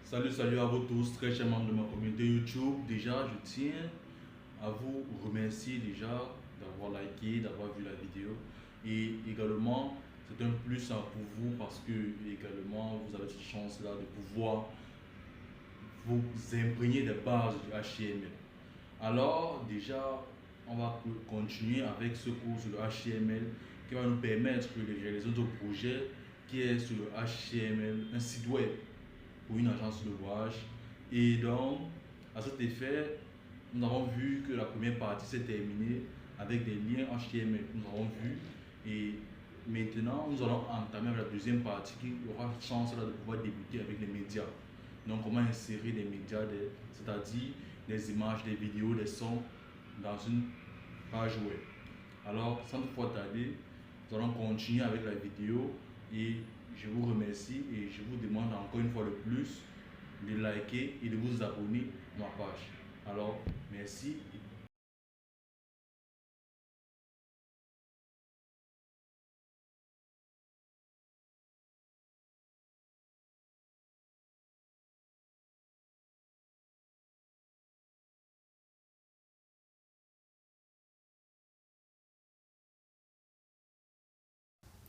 Salut à vous tous, très chers membres de ma communauté YouTube. Déjà, je tiens à vous remercier déjà d'avoir liké, d'avoir vu la vidéo. Et également, c'est un plus pour vous parce que également, vous avez cette chance-là de pouvoir vous imprégner des bases du HTML. Alors, déjà, on va continuer avec ce cours sur le HTML qui va nous permettre de réaliser notre projet qui est sur le HTML, un site web pour une agence de voyage. Et donc, à cet effet, nous avons vu que la première partie s'est terminée avec des liens HTML. Nous avons vu. Et maintenant, nous allons entamer la deuxième partie qui aura chance de pouvoir débuter avec les médias. Donc, comment insérer des médias, c'est-à-dire des images, des vidéos, des sons dans une page web. Alors, sans toutefois tarder, nous allons continuer avec la vidéo et je vous remercie et je vous demande encore une fois de plus de liker et de vous abonner à ma page. Alors, merci.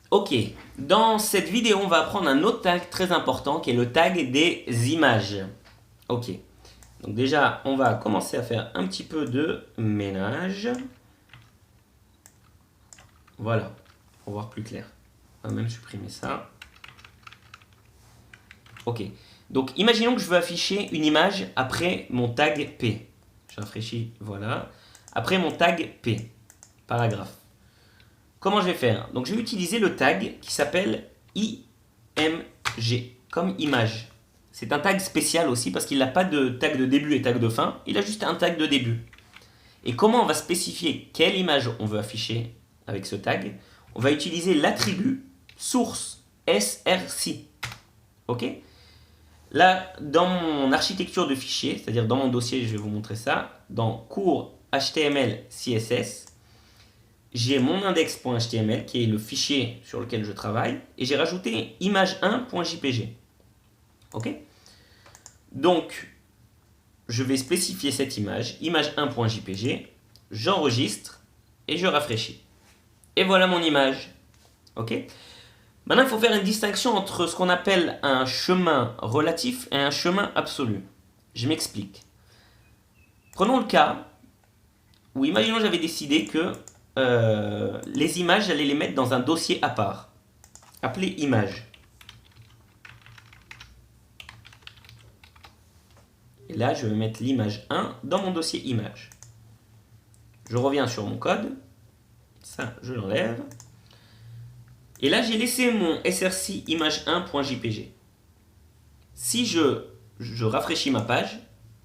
Ok, dans cette vidéo, on va apprendre un autre tag très important qui est le tag des images. Ok, donc déjà, on va commencer à faire un petit peu de ménage. Voilà, pour voir plus clair. On va même supprimer ça. Ok, donc imaginons que je veux afficher une image après mon tag P. Je rafraîchis, voilà. Après mon tag P, paragraphe. Comment je vais faire? Donc je vais utiliser le tag qui s'appelle IMG, comme image. C'est un tag spécial aussi parce qu'il n'a pas de tag de début et tag de fin, il a juste un tag de début. Et comment on va spécifier quelle image on veut afficher avec ce tag? On va utiliser l'attribut source src. Ok? Là, dans mon architecture de fichier, c'est-à-dire dans mon dossier, je vais vous montrer ça, dans cours HTML CSS, j'ai mon index.html qui est le fichier sur lequel je travaille et j'ai rajouté image1.jpg. Ok? Donc, je vais spécifier cette image, image1.jpg, j'enregistre et je rafraîchis. Et voilà mon image. Ok? Maintenant, il faut faire une distinction entre ce qu'on appelle un chemin relatif et un chemin absolu. Je m'explique. Prenons le cas où, imaginons, j'avais décidé que les images, j'allais les mettre dans un dossier à part, appelé image. Et là, je vais mettre l'image 1 dans mon dossier image. Je reviens sur mon code. Ça, je l'enlève. Et là, j'ai laissé mon src image1.jpg. Si je rafraîchis ma page,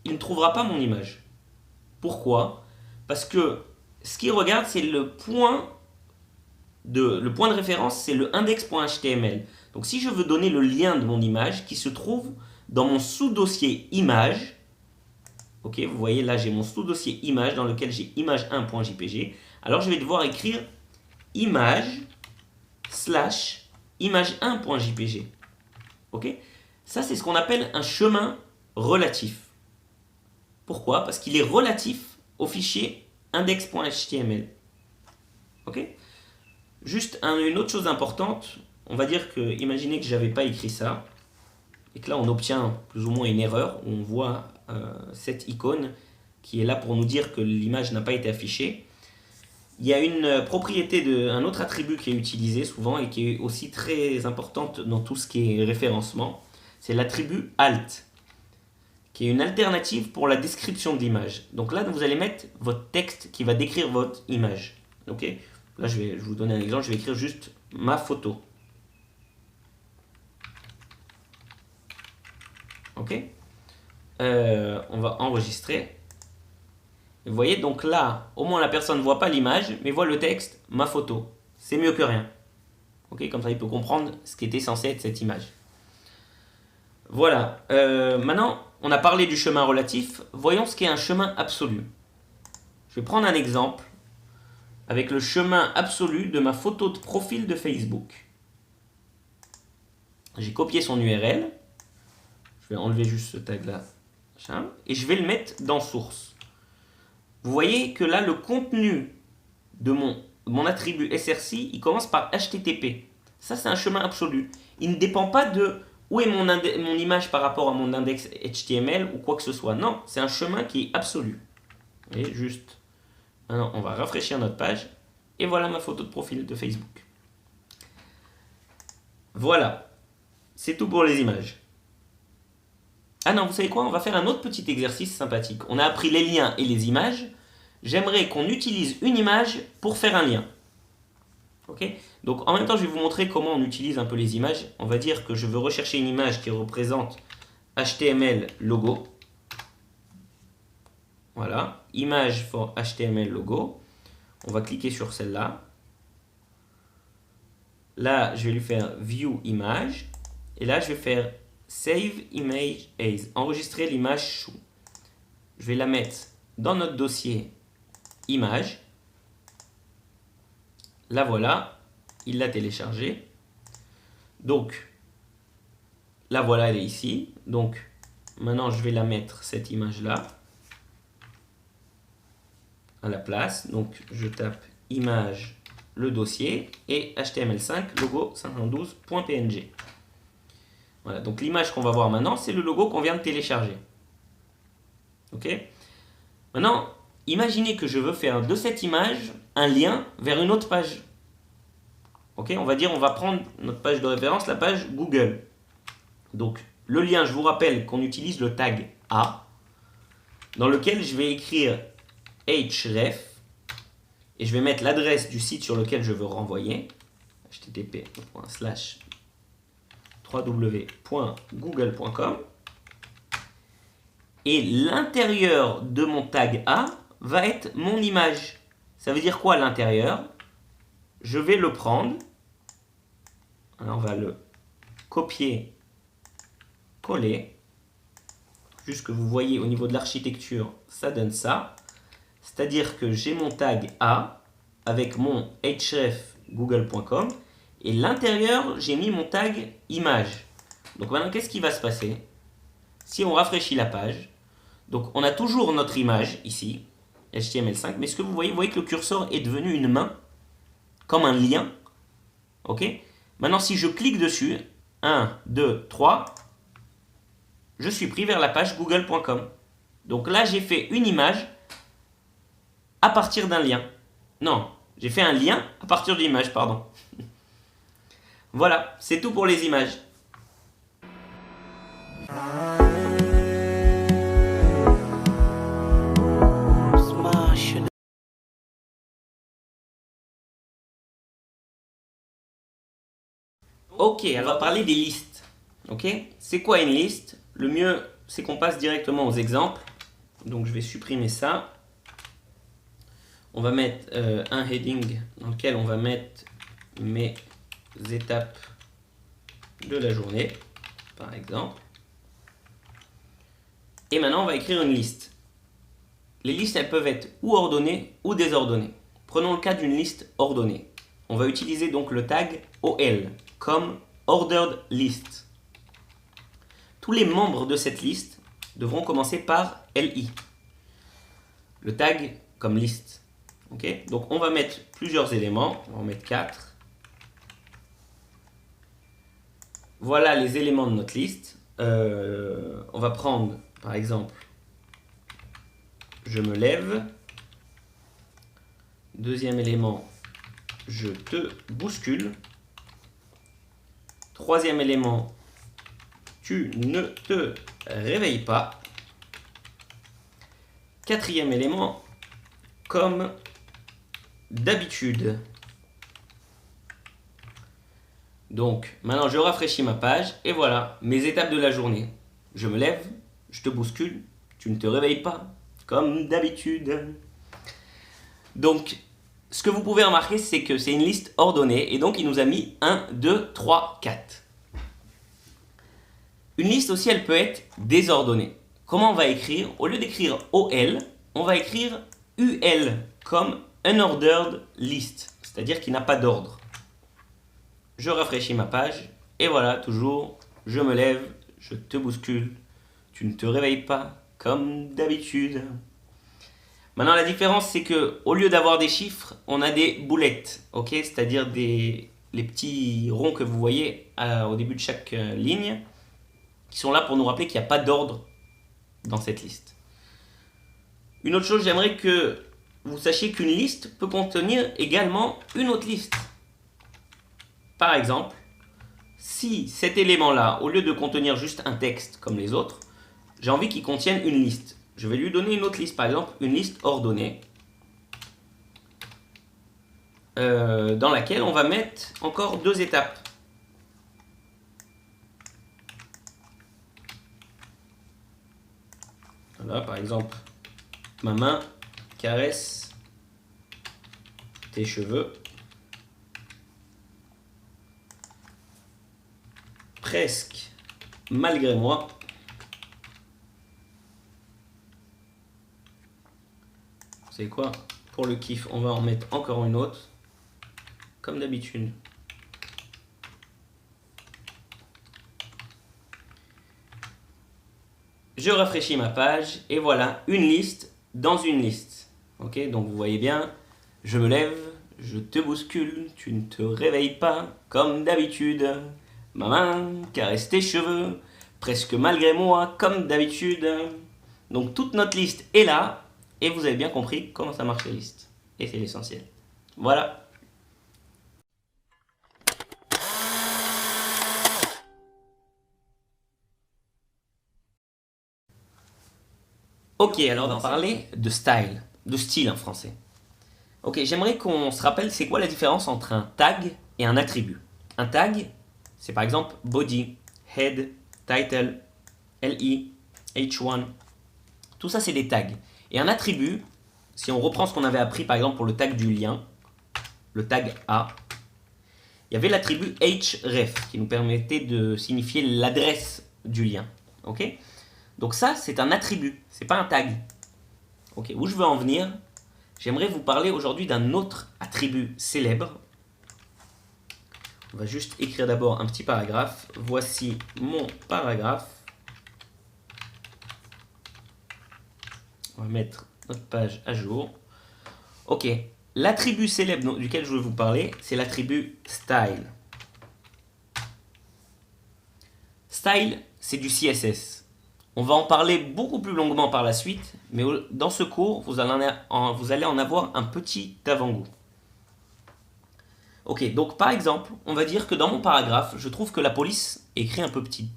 il ne trouvera pas mon image. Pourquoi? Parce que ce qu'il regarde, c'est le point de référence, c'est le index.html. Donc si je veux donner le lien de mon image qui se trouve dans mon sous-dossier image, ok, vous voyez là j'ai mon sous-dossier image dans lequel j'ai image1.jpg, alors je vais devoir écrire image slash image1.jpg. Ok, ça c'est ce qu'on appelle un chemin relatif. Pourquoi? Parce qu'il est relatif au fichier index.html. Ok. Juste une autre chose importante, on va dire que, imaginez que j'avais pas écrit ça, et que là on obtient plus ou moins une erreur, où on voit cette icône qui est là pour nous dire que l'image n'a pas été affichée. Il y a une propriété, un autre attribut qui est utilisé souvent et qui est aussi très importante dans tout ce qui est référencement, c'est l'attribut alt, qui est une alternative pour la description de l'image. Donc là, vous allez mettre votre texte qui va décrire votre image. Ok? Là, je vais vous donner un exemple, je vais écrire juste ma photo. Ok? On va enregistrer. Vous voyez, donc là, au moins la personne ne voit pas l'image, mais voit le texte, ma photo. C'est mieux que rien. Ok? Comme ça, il peut comprendre ce qui était censé être cette image. Voilà. Maintenant, on a parlé du chemin relatif. Voyons ce qu'est un chemin absolu. Je vais prendre un exemple avec le chemin absolu de ma photo de profil de Facebook. J'ai copié son URL. Je vais enlever juste ce tag-là. Et je vais le mettre dans source. Vous voyez que là, le contenu de mon attribut src, il commence par HTTP. Ça, c'est un chemin absolu. Il ne dépend pas de où est mon image par rapport à mon index HTML ou quoi que ce soit. Non, c'est un chemin qui est absolu. Et juste, maintenant, on va rafraîchir notre page. Et voilà ma photo de profil de Facebook. Voilà. C'est tout pour les images. Ah non, vous savez quoi? On va faire un autre petit exercice sympathique. On a appris les liens et les images. J'aimerais qu'on utilise une image pour faire un lien. Ok? Donc en même temps, je vais vous montrer comment on utilise un peu les images. On va dire que je veux rechercher une image qui représente HTML logo. Voilà, image for HTML logo. On va cliquer sur celle-là. Là, je vais lui faire View Image. Et là, je vais faire Save Image As. Enregistrer l'image chou. Je vais la mettre dans notre dossier Image. La voilà. Il l'a téléchargée. Donc, la voilà, elle est ici. Donc, maintenant, je vais la mettre, cette image-là, à la place. Donc, je tape image, le dossier, et HTML5, logo 512.png. Voilà, donc l'image qu'on va voir maintenant, c'est le logo qu'on vient de télécharger. Ok? Maintenant, imaginez que je veux faire de cette image un lien vers une autre page. Ok? On va dire, on va prendre notre page de référence, la page Google. Donc, le lien, je vous rappelle qu'on utilise le tag A, dans lequel je vais écrire href, et je vais mettre l'adresse du site sur lequel je veux renvoyer, http://www.google.com, et l'intérieur de mon tag A va être mon image. Ça veut dire quoi l'intérieur? Je vais le prendre, alors on va le copier, coller, juste que vous voyez au niveau de l'architecture, ça donne ça. C'est-à-dire que j'ai mon tag A avec mon href google.com et l'intérieur, j'ai mis mon tag image. Donc maintenant, qu'est-ce qui va se passer? Si on rafraîchit la page, donc on a toujours notre image ici, HTML5, mais ce que vous voyez que le curseur est devenu une main, comme un lien. Ok? Maintenant, si je clique dessus, 1, 2, 3, je suis pris vers la page google.com. Donc là, j'ai fait une image à partir d'un lien. Non, j'ai fait un lien à partir d'une image, pardon. Voilà, c'est tout pour les images. Ok, on va parler des listes. Ok, c'est quoi une liste? Le mieux, c'est qu'on passe directement aux exemples. Donc je vais supprimer ça. On va mettre un heading dans lequel on va mettre mes étapes de la journée, par exemple. Et maintenant, on va écrire une liste. Les listes, elles peuvent être ou ordonnées ou désordonnées. Prenons le cas d'une liste ordonnée. On va utiliser donc le tag OL comme Ordered List. Tous les membres de cette liste devront commencer par LI. Le tag comme liste. Okay? Donc on va mettre plusieurs éléments. On va en mettre 4. Voilà les éléments de notre liste. On va prendre par exemple je me lève. Deuxième élément, je te bouscule. Troisième élément, tu ne te réveilles pas. Quatrième élément, comme d'habitude. Donc, maintenant je rafraîchis ma page et voilà mes étapes de la journée. Je me lève, je te bouscule, tu ne te réveilles pas, comme d'habitude. Donc, ce que vous pouvez remarquer, c'est que c'est une liste ordonnée et donc il nous a mis 1, 2, 3, 4. Une liste aussi, elle peut être désordonnée. Comment on va écrire? Au lieu d'écrire OL, on va écrire UL comme Unordered List, c'est-à-dire qu'il n'a pas d'ordre. Je rafraîchis ma page et voilà, toujours, je me lève, je te bouscule, tu ne te réveilles pas comme d'habitude. Maintenant, la différence, c'est que au lieu d'avoir des chiffres, on a des boulettes, ok? C'est-à-dire les petits ronds que vous voyez au début de chaque ligne, qui sont là pour nous rappeler qu'il n'y a pas d'ordre dans cette liste. Une autre chose, j'aimerais que vous sachiez qu'une liste peut contenir également une autre liste. Par exemple, si cet élément-là, au lieu de contenir juste un texte comme les autres, j'ai envie qu'il contienne une liste. Je vais lui donner une autre liste, par exemple une liste ordonnée, dans laquelle on va mettre encore 2 étapes. Voilà, par exemple, ma main caresse tes cheveux. Presque malgré moi. Vous savez quoi? Pour le kiff, on va en mettre encore une autre. Comme d'habitude. Je rafraîchis ma page et voilà une liste dans une liste. Ok, donc vous voyez bien, je me lève, je te bouscule, tu ne te réveilles pas comme d'habitude. Ma main caresse tes cheveux, presque malgré moi comme d'habitude. Donc toute notre liste est là et vous avez bien compris comment ça marche les listes. Et c'est l'essentiel. Voilà. Ok, alors on va parler de style, de style en français. Ok, j'aimerais qu'on se rappelle c'est quoi la différence entre un tag et un attribut. Un tag, c'est par exemple body, head, title, li, h1. Tout ça c'est des tags. Et un attribut, si on reprend ce qu'on avait appris par exemple pour le tag du lien, le tag A, il y avait l'attribut href qui nous permettait de signifier l'adresse du lien. Ok ? Donc ça, c'est un attribut, c'est pas un tag. Ok, où je veux en venir, j'aimerais vous parler aujourd'hui d'un autre attribut célèbre. On va juste écrire d'abord un petit paragraphe. Voici mon paragraphe. On va mettre notre page à jour. Ok, l'attribut célèbre duquel je veux vous parler, c'est l'attribut style. Style, c'est du CSS. On va en parler beaucoup plus longuement par la suite, mais dans ce cours, vous allez en avoir un petit avant-goût. Ok, donc par exemple, on va dire que dans mon paragraphe, je trouve que la police est écrit un peu petit.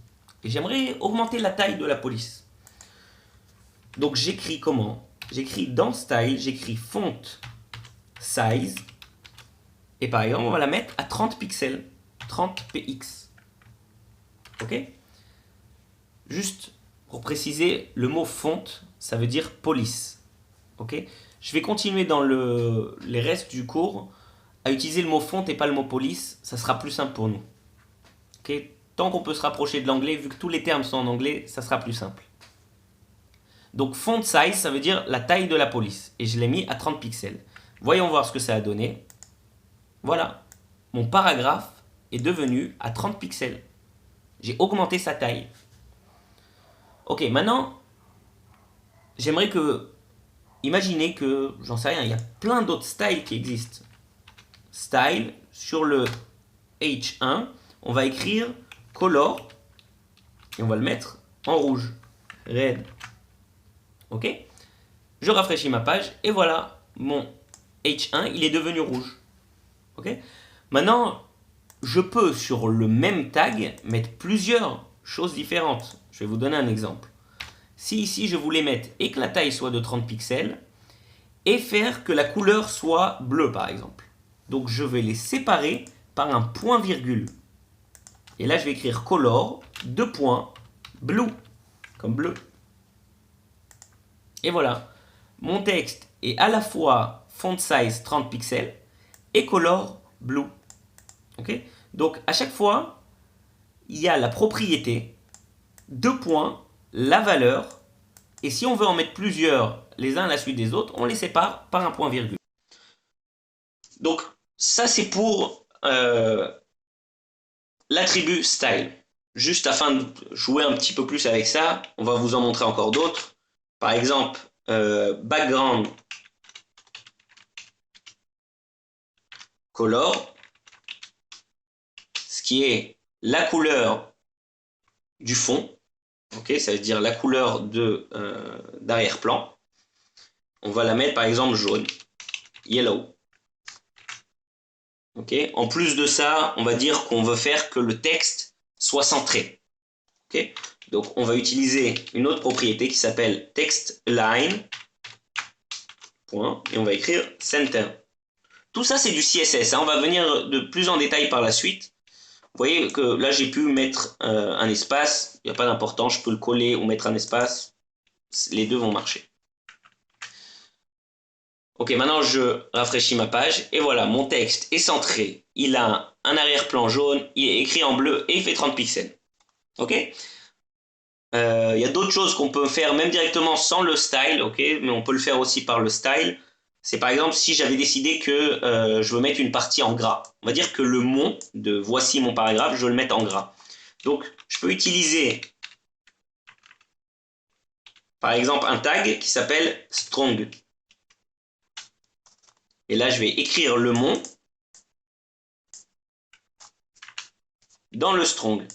Et j'aimerais augmenter la taille de la police. Donc j'écris comment? J'écris dans Style, j'écris Font Size. Et par exemple, on va la mettre à 30 pixels. 30 px. Ok? Juste pour préciser, le mot font, ça veut dire police. Ok? Je vais continuer dans les restes du cours à utiliser le mot font et pas le mot police. Ça sera plus simple pour nous. Ok? Tant qu'on peut se rapprocher de l'anglais, vu que tous les termes sont en anglais, ça sera plus simple. Donc font size, ça veut dire la taille de la police. Et je l'ai mis à 30 pixels. Voyons voir ce que ça a donné. Voilà. Mon paragraphe est devenu à 30 pixels. J'ai augmenté sa taille. Ok, maintenant, j'aimerais que, imaginez que, j'en sais rien, il y a plein d'autres styles qui existent. Style, sur le H1, on va écrire color, et on va le mettre en rouge, red. Ok? Je rafraîchis ma page, et voilà, mon H1, il est devenu rouge. Ok? Maintenant, je peux, sur le même tag, mettre plusieurs choses différentes. Je vais vous donner un exemple. Si ici je voulais mettre et que la taille soit de 30 pixels et faire que la couleur soit bleue par exemple. Donc je vais les séparer par un point virgule. Et là je vais écrire color, 2 points, blue, comme bleu. Et voilà, mon texte est à la fois font size 30 pixels et color blue. Ok? Donc à chaque fois, il y a la propriété, 2 points, la valeur, et si on veut en mettre plusieurs les uns à la suite des autres, on les sépare par un point virgule. Donc ça c'est pour l'attribut style. juste afin de jouer un petit peu plus avec ça, on va vous en montrer encore d'autres. Par exemple, background color, ce qui est la couleur du fond. Ok, ça veut dire la couleur d'arrière-plan. On va la mettre par exemple jaune, yellow. Ok, en plus de ça, on va dire qu'on veut faire que le texte soit centré. Ok, donc on va utiliser une autre propriété qui s'appelle text align. Point, et on va écrire center. Tout ça c'est du CSS. Hein, on va venir de plus en détail par la suite. Vous voyez que là j'ai pu mettre un espace, il n'y a pas d'importance, je peux le coller ou mettre un espace, les deux vont marcher. Ok, maintenant je rafraîchis ma page et voilà, mon texte est centré, il a un arrière-plan jaune, il est écrit en bleu et il fait 30 pixels. Ok, il y a d'autres choses qu'on peut faire même directement sans le style, ok, mais on peut le faire aussi par le style. C'est par exemple si j'avais décidé que je veux mettre une partie en gras. On va dire que le mot de voici mon paragraphe, je veux le mettre en gras. Donc je peux utiliser par exemple un tag qui s'appelle strong. Et là je vais écrire le mot dans le strong.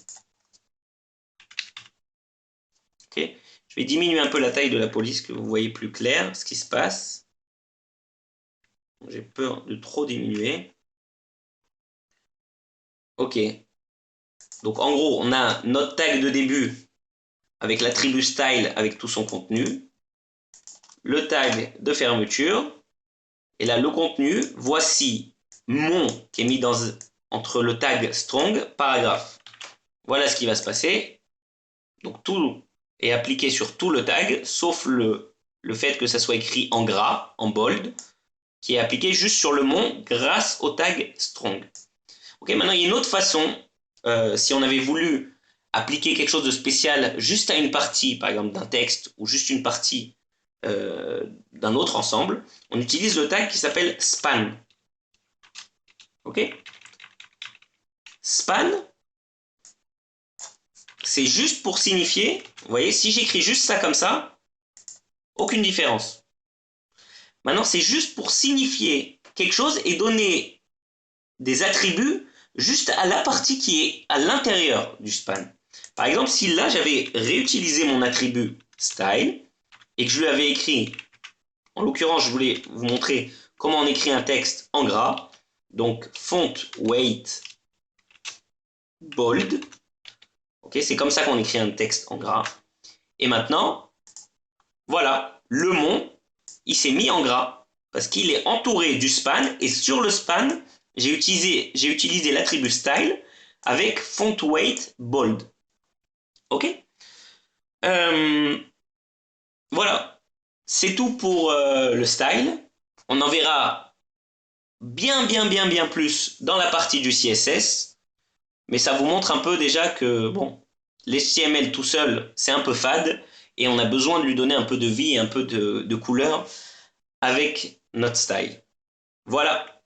Okay. Je vais diminuer un peu la taille de la police, que vous voyez plus clair ce qui se passe. J'ai peur de trop diminuer. Ok. Donc en gros, on a notre tag de début avec l'attribut style avec tout son contenu. Le tag de fermeture. Et là, le contenu, voici mon qui est mis entre le tag strong, paragraphe. Voilà ce qui va se passer. Donc tout est appliqué sur tout le tag, sauf le fait que ça soit écrit en gras, en bold, qui est appliqué juste sur le mot grâce au tag strong. Ok, maintenant il y a une autre façon, si on avait voulu appliquer quelque chose de spécial juste à une partie, par exemple d'un texte, ou juste une partie d'un autre ensemble, on utilise le tag qui s'appelle span. Ok, span, c'est juste pour signifier, vous voyez, si j'écris juste ça comme ça, aucune différence. Maintenant, c'est juste pour signifier quelque chose et donner des attributs juste à la partie qui est à l'intérieur du span. Par exemple, si là, j'avais réutilisé mon attribut style et que je lui avais écrit, en l'occurrence, je voulais vous montrer comment on écrit un texte en gras, donc font weight bold. Ok, c'est comme ça qu'on écrit un texte en gras. Et maintenant, voilà, le mot, il s'est mis en gras parce qu'il est entouré du span et sur le span, j'ai utilisé l'attribut style avec font weight bold. Ok, voilà, c'est tout pour le style. On en verra bien plus dans la partie du CSS. Mais ça vous montre un peu déjà que bon, l'HTML tout seul, c'est un peu fade et on a besoin de lui donner un peu de vie et un peu de couleur avec notre style. Voilà.